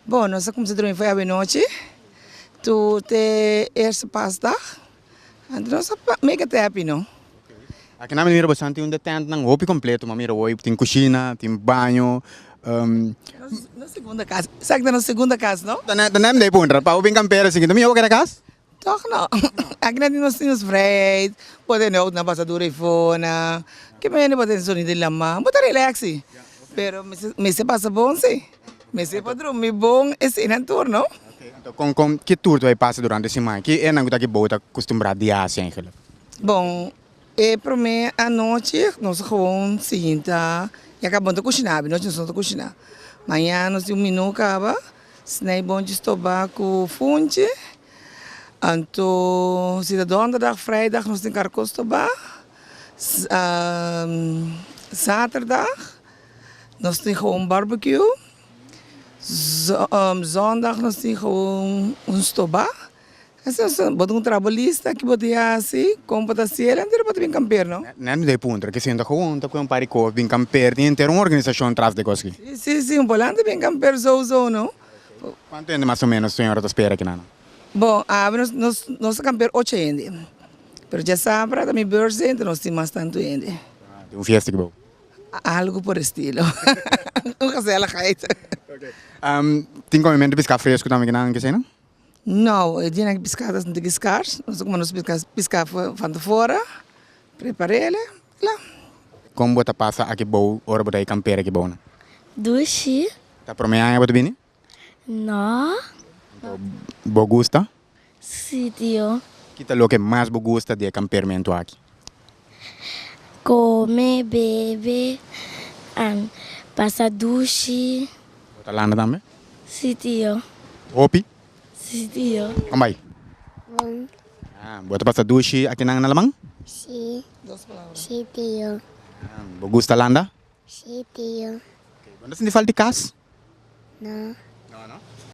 Bom, nós começamos a dormir foi à noite. Tu te eerste paasdag. En nós mega happy, não? Aqui na minha você tem tent nang hopi completo, mas mira hoje tem cozinha, tem banho. Na segunda casa. Sabe que na segunda casa, não? Dan dai puntra, pa hopi camper assim, também eu quero casa. Toch não. Aqui nós temos vrijheid. Podemos ook na passadura e fona. Que bem, podemos sonhar de lama. Bota relaxi. Pero me se passa bom, sim. Me se pode dormir bom esse na turno. Então, com que tour tu vai passar durante a semana? Que é não que boa acostumado de assim, eigenlijk? Bom, para mim, à noite, nós gewoon senta e acabamos de cozinhar, nós não estamos cozinhar. Amanhã nós temos menu acaba, snij bom de tobaco funde, então, se de donderdag, vrijdag nós temos carcos tobaco, zaterdag nós temos gewoon barbecue, zondag nós temos gewoon tobaco. Bota trabalhista que bota HASI, compra cielo, e depois vem camper, não? Não dei puntra, que senta com um parico, vem camper, tem ter uma organização atrás de coisa aqui. Sim, volante vem camper só, não? Quanto tempo mais ou menos a senhora está espera aqui, não? Bom, nós camper 8 ainda. Mas já sabe, para minha bolsa, então nós temos bastante ainda. Tem festa que bom. Algo por estilo. Não sei ela caída. Tem comimento de pescar fresco também, que sei, não? Não, eu tinha que pescar das antigas, nós vamos pescar van fora, preparei ele, lá. Como você passa aqui bom, hora você ir camper aqui bom, né? Dushi? Tá promeando você bem? Não. Você gosta? Sim, tio. Que tal o que mais você gosta de camperamento aqui? Comer, beber, passar dushi. Você lá também? Sim, tio. Hopi? Sim, tio. Como vai? Bom. Você passa dushi aqui na Alamang? Sim. Sim, tio. Você gosta landa? Sim, tio. Quando você fala de casa? Não. Não, não?